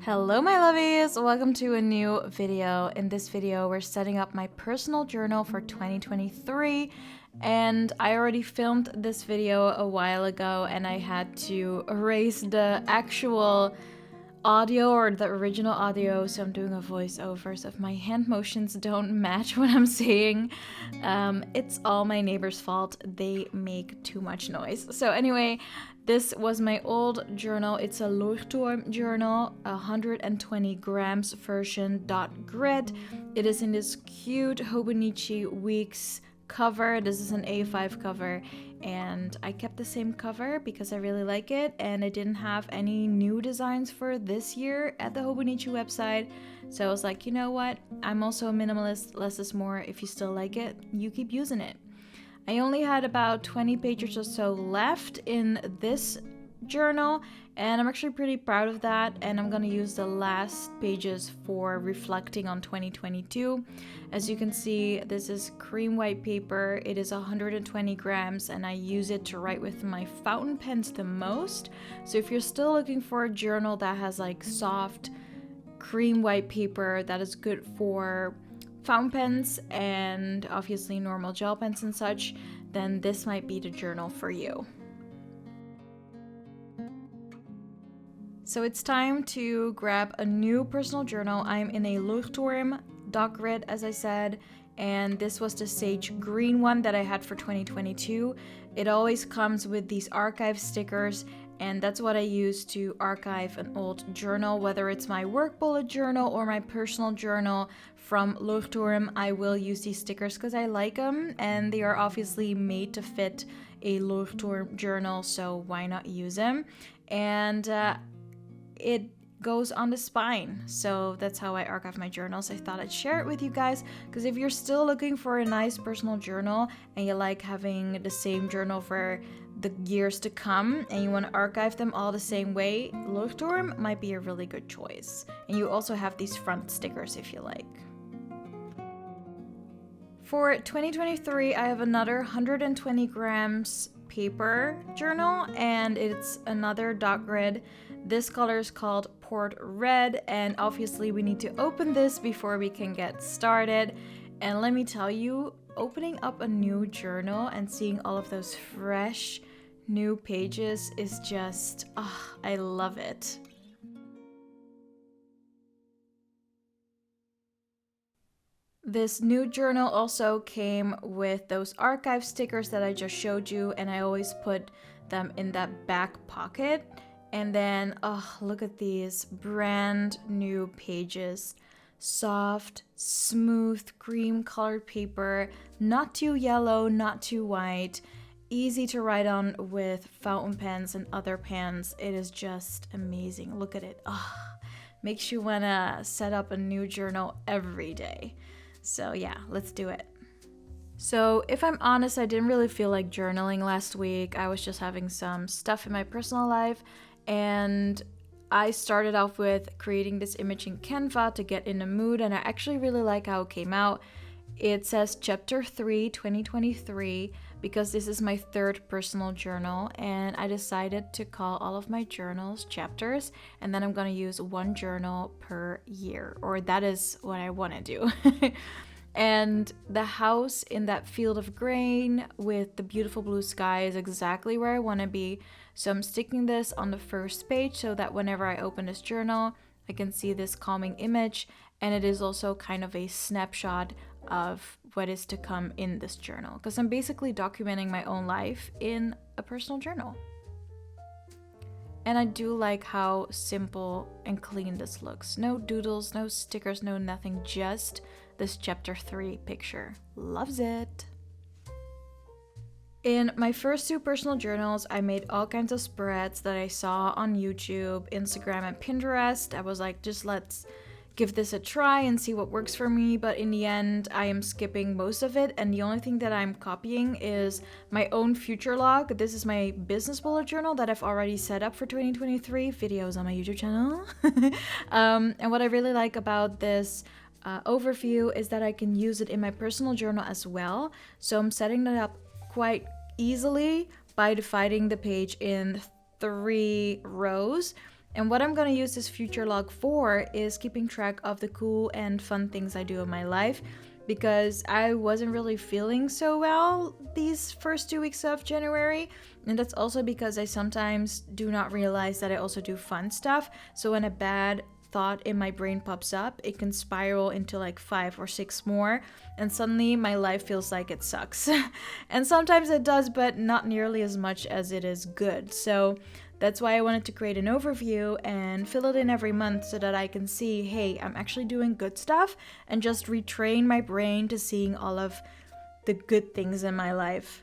Hello my lovies, welcome to a new video. In this video we're setting up my personal journal for 2023 and I already filmed this video a while ago and I had to erase the actual audio or the original audio, so I'm doing a voiceover, so if my hand motions don't match what I'm saying, it's all my neighbor's fault. They make too much noise. So anyway, this was my old journal. It's a Leuchtturm journal, 120 grams version .grid. It is in this cute Hobonichi Weeks cover. This is an A5 cover and I kept the same cover because I really like it, and I didn't have any new designs for this year at the Hobonichi website, so I was like, you know what, I'm also a minimalist, less is more. If you still like it, you keep using it. I only had about 20 pages or so left in this journal and I'm actually pretty proud of that, and I'm gonna use the last pages for reflecting on 2022. As you can see, this is cream white paper. It is 120 grams and I use it to write with my fountain pens the most. So if you're still looking for a journal that has like soft cream white paper that is good for fountain pens and obviously normal gel pens and such, then this might be the journal for you. So it's time to grab a new personal journal. I'm in a Leuchtturm .grid, as I said, and this was the sage green one that I had for 2022. It always comes with these archive stickers, and that's what I use to archive an old journal, whether it's my work bullet journal or my personal journal from Leuchtturm. I will use these stickers because I like them, and they are obviously made to fit a Leuchtturm journal, so why not use them? And it goes on the spine, so that's how I archive my journals. I thought I'd share it with you guys because if you're still looking for a nice personal journal and you like having the same journal for the years to come and you want to archive them all the same way, Leuchtturm might be a really good choice. And you also have these front stickers if you like. For 2023, I have another 120 grams paper journal, and it's another .grid. This color is called Port Red, and obviously we need to open this before we can get started. And let me tell you, opening up a new journal and seeing all of those fresh new pages is just, I love it. This new journal also came with those archive stickers that I just showed you, and I always put them in that back pocket. And then, look at these brand new pages. Soft, smooth, cream colored paper, not too yellow, not too white, easy to write on with fountain pens and other pens. It is just amazing. Look at it. Makes you wanna set up a new journal every day. So yeah, let's do it. So if I'm honest, I didn't really feel like journaling last week. I was just having some stuff in my personal life, and I started off with creating this image in Canva to get in the mood, and I actually really like how it came out. It says Chapter 3, 2023, because this is my third personal journal, and I decided to call all of my journals chapters, and then I'm gonna use one journal per year, or that is what I wanna do. And the house in that field of grain with the beautiful blue sky is exactly where I wanna be. So I'm sticking this on the first page so that whenever I open this journal, I can see this calming image, and it is also kind of a snapshot of what is to come in this journal, because I'm basically documenting my own life in a personal journal. And I do like how simple and clean this looks. No doodles, no stickers, no nothing, just this Chapter 3 picture. Loves it. In my first two personal journals, I made all kinds of spreads that I saw on YouTube, Instagram, and Pinterest. I was like, just let's give this a try and see what works for me, but in the end I am skipping most of it, and the only thing that I'm copying is my own future log. This is my business bullet journal that I've already set up for 2023, videos on my YouTube channel. And what I really like about this overview is that I can use it in my personal journal as well. So I'm setting that up quite easily by dividing the page in 3 rows. And what I'm gonna use this future log for is keeping track of the cool and fun things I do in my life, because I wasn't really feeling so well these first 2 weeks of January. And that's also because I sometimes do not realize that I also do fun stuff. So when a bad thought in my brain pops up, it can spiral into like 5 or 6 more, and suddenly my life feels like it sucks. And sometimes it does, but not nearly as much as it is good. So that's why I wanted to create an overview and fill it in every month so that I can see, hey, I'm actually doing good stuff, and just retrain my brain to seeing all of the good things in my life.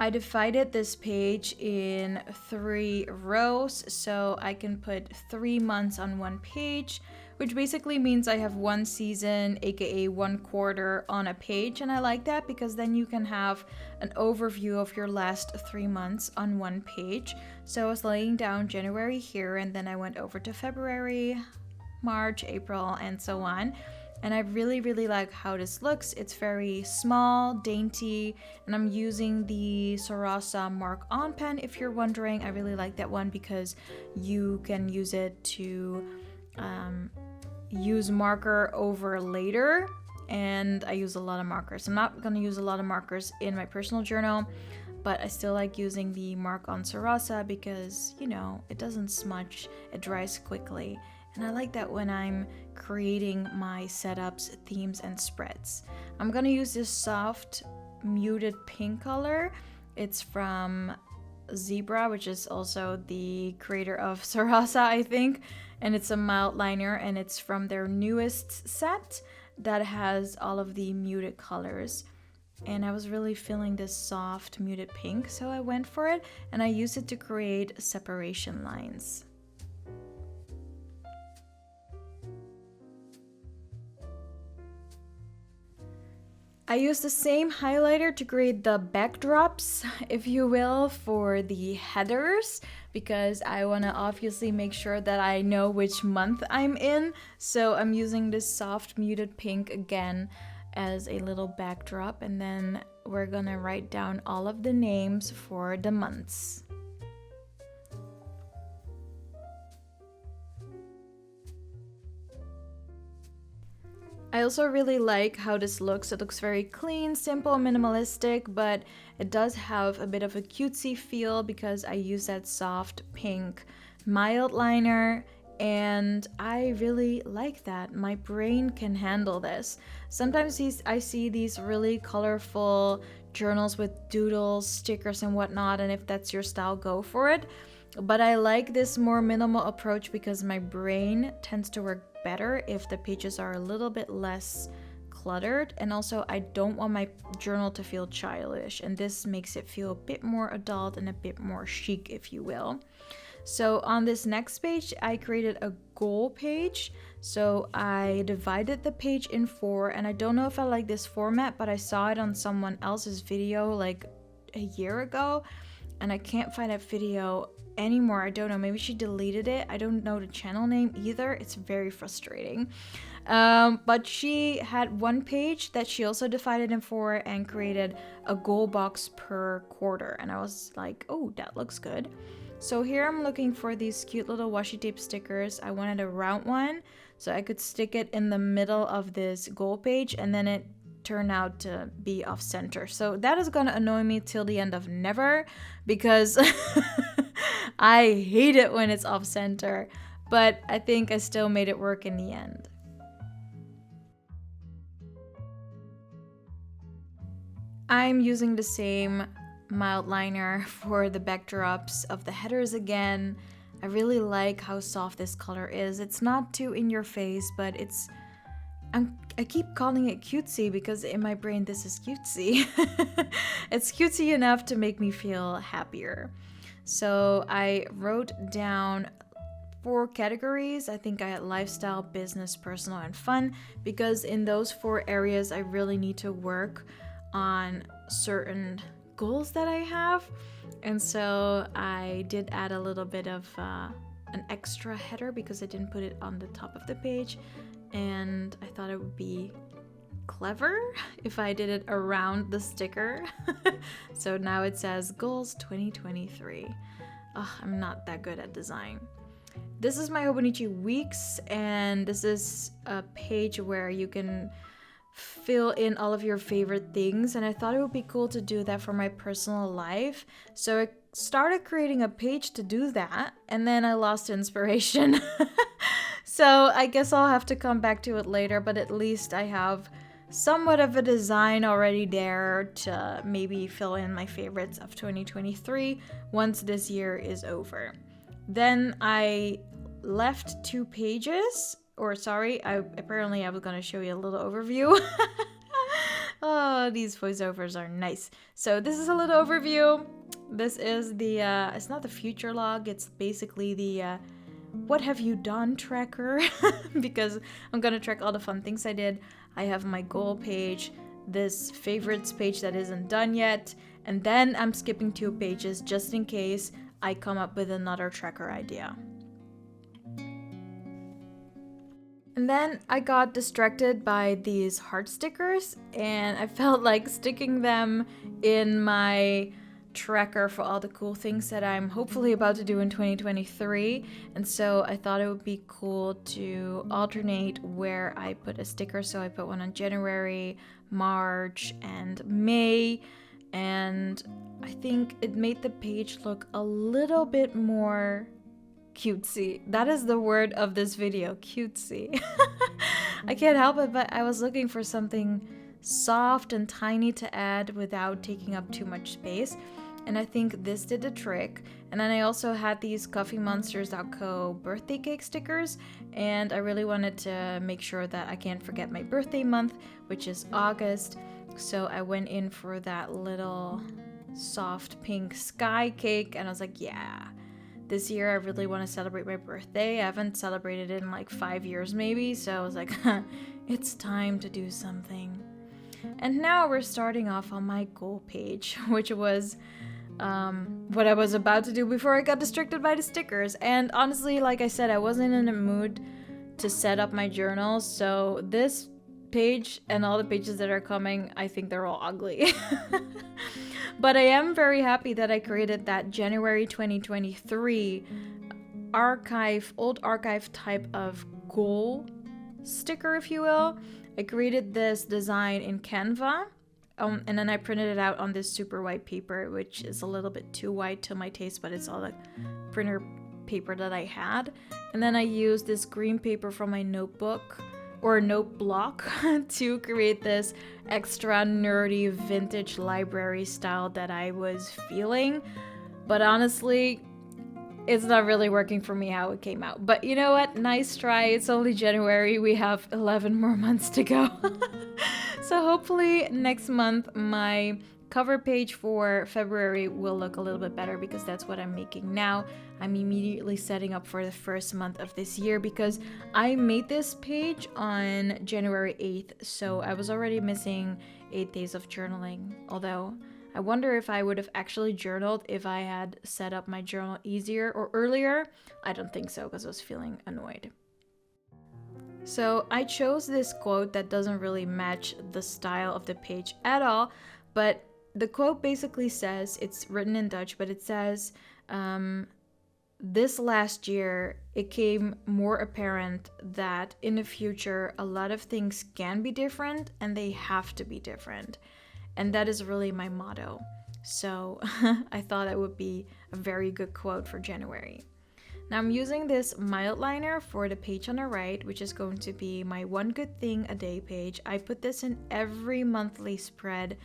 I divided this page in 3 rows, so I can put 3 months on one page, which basically means I have one season, aka 1 quarter, on a page. And I like that because then you can have an overview of your last 3 months on one page. So I was laying down January here, and then I went over to February, March, April, and so on. And I really, really like how this looks. It's very small, dainty, and I'm using the Sarasa Mark On pen. If you're wondering, I really like that one because you can use it to use marker over later. And I use a lot of markers. I'm not going to use a lot of markers in my personal journal, but I still like using the Mark On Sarasa because, you know, it doesn't smudge, it dries quickly. And I like that when I'm creating my setups, themes, and spreads. I'm gonna use this soft muted pink color. It's from Zebra, which is also the creator of Sarasa, I think. And it's a mild liner, and it's from their newest set that has all of the muted colors. And I was really feeling this soft muted pink, so I went for it, and I used it to create separation lines. I used the same highlighter to create the backdrops, if you will, for the headers, because I want to obviously make sure that I know which month I'm in. So I'm using this soft muted pink again as a little backdrop, and then we're gonna write down all of the names for the months. I also really like how this looks. It looks very clean, simple, minimalistic, but it does have a bit of a cutesy feel because I use that soft pink mild liner, and I really like that. My brain can handle this. Sometimes I see these really colorful journals with doodles, stickers, and whatnot, and if that's your style, go for it. But I like this more minimal approach because my brain tends to work better if the pages are a little bit less cluttered, and also I don't want my journal to feel childish, and this makes it feel a bit more adult and a bit more chic, if you will. So on this next page, I created a goal page. So I divided the page in 4, and I don't know if I like this format, but I saw it on someone else's video like a year ago, and I can't find that video anymore. I don't know, maybe she deleted it. I don't know the channel name either. It's very frustrating. But she had one page that she also divided in 4 and created a goal box per quarter, and I was like, oh, that looks good. So here I'm looking for these cute little washi tape stickers. I wanted a round one so I could stick it in the middle of this goal page, and then it turned out to be off center. So that is gonna annoy me till the end of never, because I hate it when it's off center, but I think I still made it work in the end. I'm using the same mild liner for the backdrops of the headers again. I really like how soft this color is. It's not too in your face, but I keep calling it cutesy because in my brain this is cutesy. It's cutesy enough to make me feel happier. So I wrote down 4 categories. I think I had lifestyle, business, personal, and fun, because in those 4 areas I really need to work on certain goals that I have. And so I did add a little bit of an extra header because I didn't put it on the top of the page, and I thought it would be clever if I did it around the sticker. So now it says goals 2023. I'm not that good at design. this is my Hobonichi Weeks, and this is a page where you can fill in all of your favorite things, and I thought it would be cool to do that for my personal life. So I started creating a page to do that, and then I lost inspiration. So I guess I'll have to come back to it later, but at least I have somewhat of a design already there to maybe fill in my favorites of 2023 once this year is over. Then I left 2 pages, or sorry, I was gonna show you a little overview. Oh, these voiceovers are nice. So this is a little overview. This is the, it's not the future log, it's basically the what have you done tracker, because I'm gonna track all the fun things I did. I have my goal page, this favorites page that isn't done yet, and then I'm skipping 2 pages just in case I come up with another tracker idea. And then I got distracted by these heart stickers, and I felt like sticking them in my tracker for all the cool things that I'm hopefully about to do in 2023. And so I thought it would be cool to alternate where I put a sticker. So I put one on January, March, and May. And I think it made the page look a little bit more cutesy. That is the word of this video, cutesy. I can't help it, but I was looking for something soft and tiny to add without taking up too much space. And I think this did the trick. And then I also had these coffeemonsters.co birthday cake stickers, and I really wanted to make sure that I can't forget my birthday month, which is August. So I went in for that little soft pink sky cake, and I was like, yeah, this year I really want to celebrate my birthday. I haven't celebrated it in like 5 years maybe, so I was like, it's time to do something. And now we're starting off on my goal page, which was what I was about to do before I got distracted by the stickers. And honestly, like I said, I wasn't in a mood to set up my journal, so this page and all the pages that are coming, I think they're all ugly. But I am very happy that I created that January 2023 old archive type of goal sticker, if you will. I created this design in Canva, and then I printed it out on this super white paper, which is a little bit too white to my taste, but it's all the printer paper that I had. And then I used this green paper from my notebook or note block to create this extra nerdy vintage library style that I was feeling. But honestly, it's not really working for me how it came out. But you know what? Nice try. It's only January. We have 11 more months to go. So hopefully next month my cover page for February will look a little bit better, because that's what I'm making now. I'm immediately setting up for the first month of this year because I made this page on January 8th. So I was already missing 8 days of journaling. Although I wonder if I would have actually journaled if I had set up my journal easier or earlier. I don't think so, because I was feeling annoyed. So I chose this quote that doesn't really match the style of the page at all, but the quote basically says, it's written in Dutch, but it says, this last year, it became more apparent that in the future, a lot of things can be different and they have to be different. And that is really my motto. So I thought that would be a very good quote for January. Now I'm using this mild liner for the page on the right, which is going to be my one good thing a day page. I put this in every monthly spread.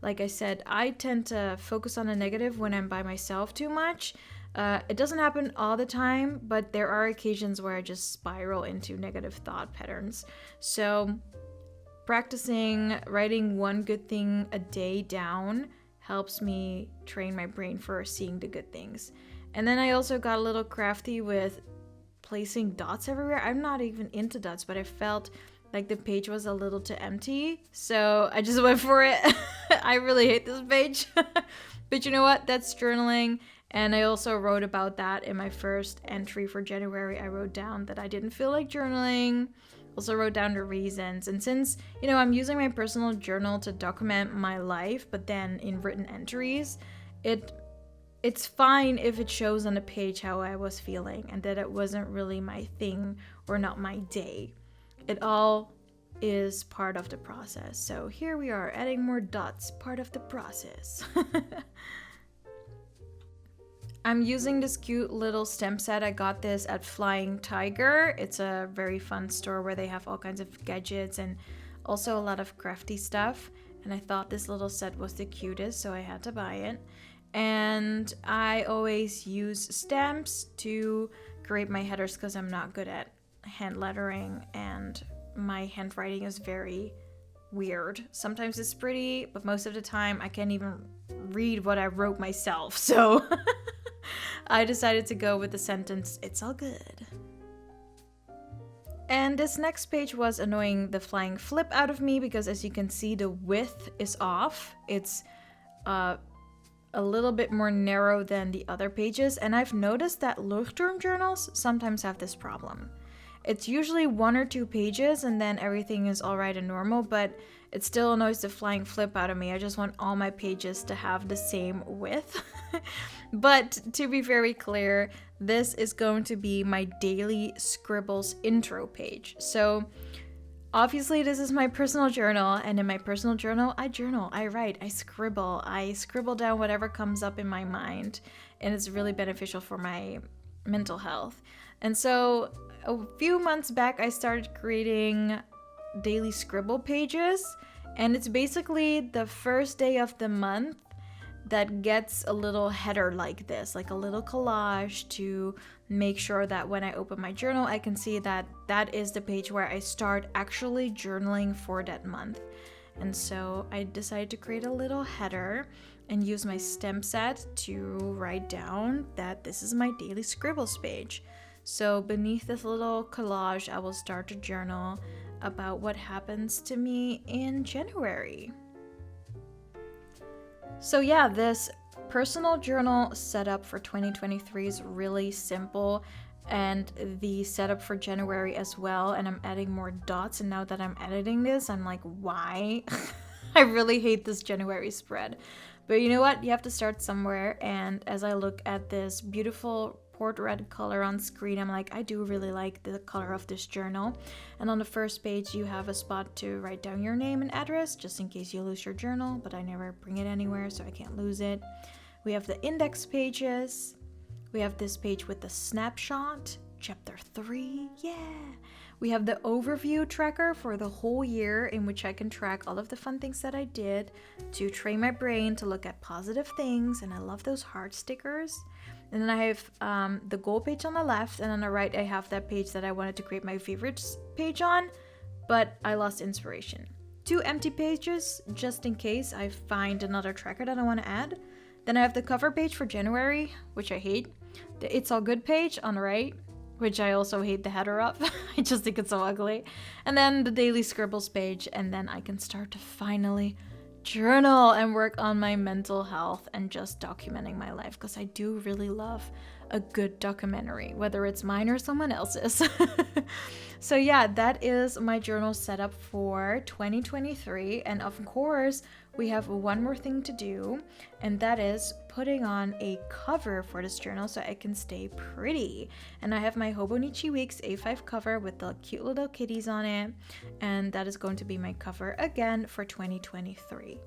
Like I said, I tend to focus on the negative when I'm by myself too much. It doesn't happen all the time, but there are occasions where I just spiral into negative thought patterns. So practicing writing one good thing a day down helps me train my brain for seeing the good things. And then I also got a little crafty with placing dots everywhere. I'm not even into dots, but I felt like the page was a little too empty, so I just went for it. I really hate this page. But you know what? That's journaling. And I also wrote about that in my first entry for January. I wrote down that I didn't feel like journaling. Also wrote down the reasons. And since, I'm using my personal journal to document my life, but then in written entries, it it's fine if it shows on the page how I was feeling and that it wasn't really my thing or not my day. It all is part of the process. So here we are, adding more dots, part of the process. I'm using this cute little stamp set. I got this at Flying Tiger. It's a very fun store where they have all kinds of gadgets and also a lot of crafty stuff. And I thought this little set was the cutest, so I had to buy it. And I always use stamps to create my headers because I'm not good at hand lettering and my handwriting is very weird. Sometimes it's pretty, but most of the time I can't even read what I wrote myself. So I decided to go with the sentence, "It's all good." And this next page was annoying the flying flip out of me because, as you can see, the width is off. It's a little bit more narrow than the other pages, and I've noticed that Leuchtturm journals sometimes have this problem. It's usually 1 or 2 pages and then everything is alright and normal, but it still annoys the flying flip out of me. I just want all my pages to have the same width. But to be very clear, this is going to be my daily scribbles intro page. So obviously this is my personal journal, and in my personal journal, I write, I scribble down whatever comes up in my mind, and it's really beneficial for my mental health. And so a few months back, I started creating daily scribble pages, and it's basically the first day of the month that gets a little header like this, like a little collage to make sure that when I open my journal, I can see that that is the page where I start actually journaling for that month. And so I decided to create a little header and use my stamp set to write down that this is my daily scribbles page. So beneath this little collage, I will start to journal about what happens to me in January. So yeah, this personal journal setup for 2023 is really simple, and the setup for January as well, and I'm adding more dots, and now that I'm editing this, I'm like, why? I really hate this January spread. But you know what? You have to start somewhere, and as I look at this beautiful port red color on screen, I'm like, I do really like the color of this journal. And on the first page, you have a spot to write down your name and address, just in case you lose your journal, but I never bring it anywhere, so I can't lose it. We have the index pages. We have this page with the snapshot, chapter 3, yeah. We have the overview tracker for the whole year, in which I can track all of the fun things that I did to train my brain to look at positive things, and I love those heart stickers. And then I have the goal page on the left, and on the right I have that page that I wanted to create my favorites page on, but I lost inspiration. 2 empty pages, just in case I find another tracker that I want to add. Then I have the cover page for January, which I hate. The It's All Good page on the right, which I also hate the header of. I just think it's so ugly. And then the daily scribbles page, and then I can start to finally journal and work on my mental health and just documenting my life, because I do really love a good documentary, whether it's mine or someone else's. So yeah, that is my journal setup for 2023. And of course, we have one more thing to do, and that is putting on a cover for this journal so I can stay pretty. And I have my Hobonichi Weeks A5 cover with the cute little kitties on it, and that is going to be my cover again for 2023.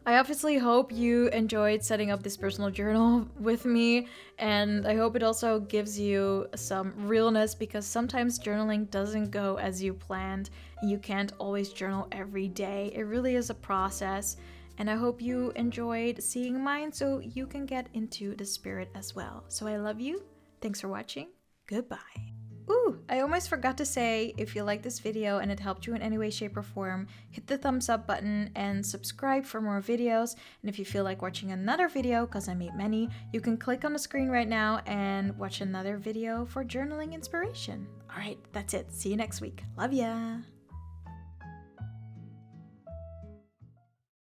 I obviously hope you enjoyed setting up this personal journal with me, and I hope it also gives you some realness, because sometimes journaling doesn't go as you planned, and you can't always journal every day. It really is a process, and I hope you enjoyed seeing mine so you can get into the spirit as well. So I love you. Thanks for watching. Goodbye. Ooh, I almost forgot to say, if you like this video and it helped you in any way, shape, or form, hit the thumbs up button and subscribe for more videos. And if you feel like watching another video, because I made many, you can click on the screen right now and watch another video for journaling inspiration. Alright, that's it. See you next week. Love ya!